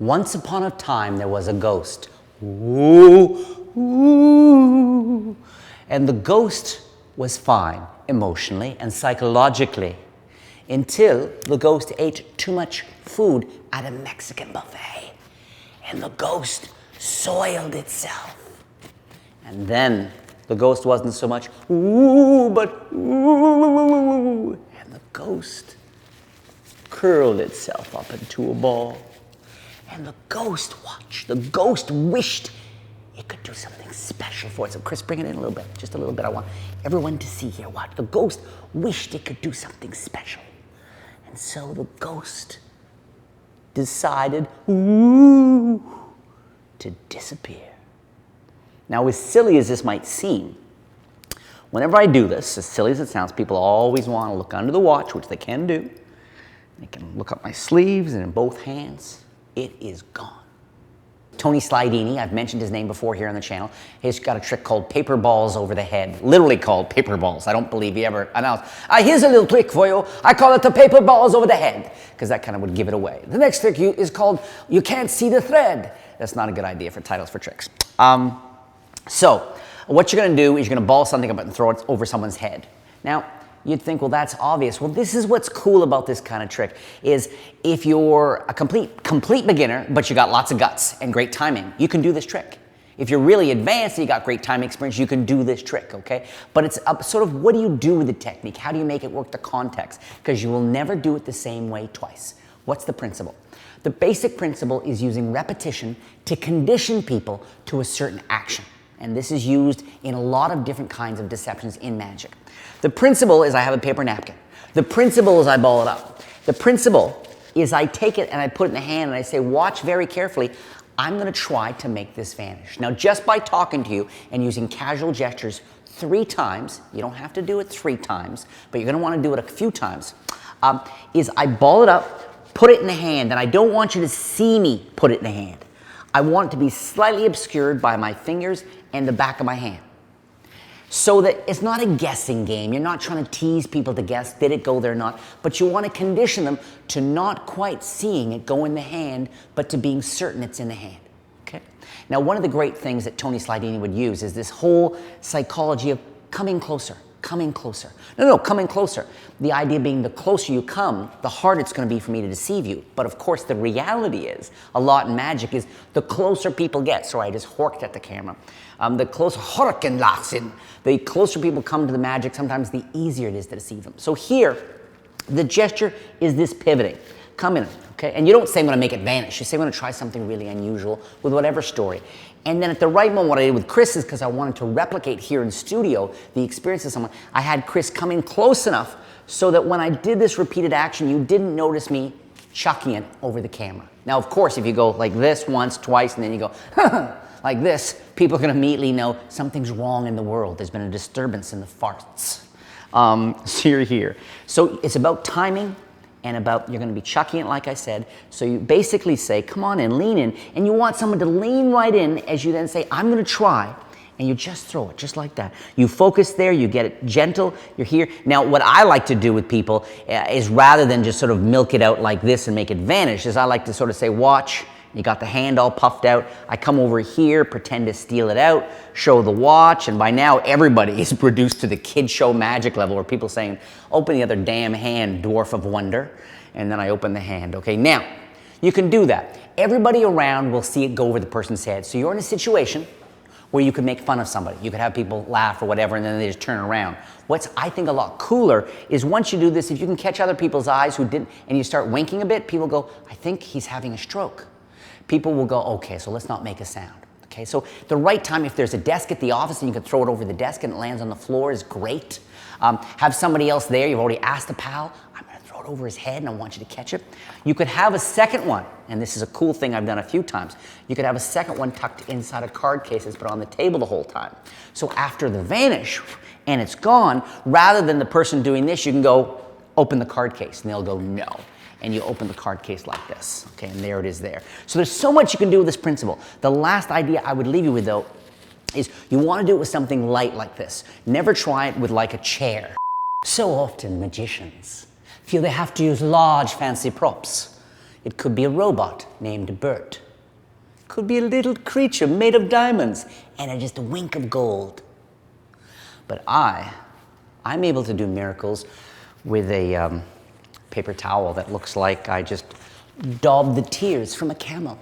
Once upon a time, there was a ghost. Ooh, ooh. And the ghost was fine emotionally and psychologically until the ghost ate too much food at a Mexican buffet. And the ghost soiled itself. And then the ghost wasn't so much ooh, but ooh. And the ghost curled itself up into a ball. And the ghost watched. The ghost wished it could do something special for it. So Criss, bring it in a little bit, just a little bit. I want everyone to see here. Watch. The ghost wished it could do something special. And so the ghost decided, ooh, to disappear. Now, as silly as this might seem, whenever I do this, as silly as it sounds, people always want to look under the watch, which they can do. They can look up my sleeves, and in both hands, it is gone. Tony Slidini, I've mentioned his name before here on the channel. He's got a trick called paper balls over the head, literally called paper balls. I don't believe he ever announced, here's a little trick for you. I call it the paper balls over the head, because that kind of would give it away. The next trick is called you can't see the thread. That's not a good idea for titles for tricks. So what you're going to do is you're going to ball something up and throw it over someone's head. Now, you'd think, well, that's obvious. Well, this is what's cool about this kind of trick is if you're a complete beginner, but you got lots of guts and great timing, you can do this trick. If you're really advanced and you got great timing experience, you can do this trick, okay? But it's sort of what do you do with the technique? How do you make it work the context? Because you will never do it the same way twice. What's the principle? The basic principle is using repetition to condition people to a certain action. And this is used in a lot of different kinds of deceptions in magic. The principle is I have a paper napkin. The principle is I ball it up. The principle is I take it and I put it in the hand and I say, watch very carefully. I'm going to try to make this vanish. Now, just by talking to you and using casual gestures 3 times, you don't have to do it 3 times, but you're going to want to do it a few times, is I ball it up, put it in the hand, and I don't want you to see me put it in the hand. I want it to be slightly obscured by my fingers and the back of my hand. So that it's not a guessing game. You're not trying to tease people to guess, did it go there or not, but you want to condition them to not quite seeing it go in the hand, but to being certain it's in the hand, okay? Now, one of the great things that Tony Slidini would use is this whole psychology of coming closer, coming closer. No, coming closer. The idea being the closer you come, the harder it's going to be for me to deceive you. But of course, the reality is, a lot in magic is the closer people get. Sorry, I just horked at the camera. The closer the closer people come to the magic, sometimes the easier it is to deceive them. So here, the gesture is this pivoting. Come in, okay? And you don't say I'm going to make it vanish. You say I'm going to try something really unusual with whatever story. And then at the right moment, what I did with Criss is because I wanted to replicate here in studio the experience of someone, I had Criss come in close enough so that when I did this repeated action, you didn't notice me chucking it over the camera. Now, of course, if you go like this once, twice, and then you go, like this, people are going to immediately know something's wrong in the world. There's been a disturbance in the farts. So you're here. So it's about timing and about, you're going to be chucking it like I said. So you basically say, come on in, lean in. And you want someone to lean right in as you then say, I'm going to try. And you just throw it, just like that. You focus there, you get it gentle, you're here. Now, what I like to do with people is rather than just sort of milk it out like this and make it vanish, is I like to sort of say, watch. You got the hand all puffed out. I come over here, pretend to steal it out, show the watch, and by now everybody is reduced to the kid show magic level where people saying, open the other damn hand, dwarf of wonder, and then I open the hand. Okay, now, you can do that. Everybody around will see it go over the person's head. So you're in a situation where you can make fun of somebody. You could have people laugh or whatever, and then they just turn around. What's, I think, a lot cooler is once you do this, if you can catch other people's eyes who didn't, and you start winking a bit, people go, I think he's having a stroke. People will go, okay, so let's not make a sound. Okay, so the right time, if there's a desk at the office and you can throw it over the desk and it lands on the floor is great. Have somebody else there, you've already asked a pal, I'm gonna throw it over his head and I want you to catch it. You could have a second one, and this is a cool thing I've done a few times. You could have a second one tucked inside a card case that's put on the table the whole time. So after the vanish and it's gone, rather than the person doing this, you can go, open the card case, and they'll go, no. And you open the card case like this, okay, and there it is there. So there's so much you can do with this principle. The last idea I would leave you with, though, is you want to do it with something light like this. Never try it with like a chair. So often magicians feel they have to use large fancy props. It could be a robot named Bert. Could be a little creature made of diamonds and just a wink of gold. But I'm able to do miracles with a paper towel that looks like I just daubed the tears from a camel.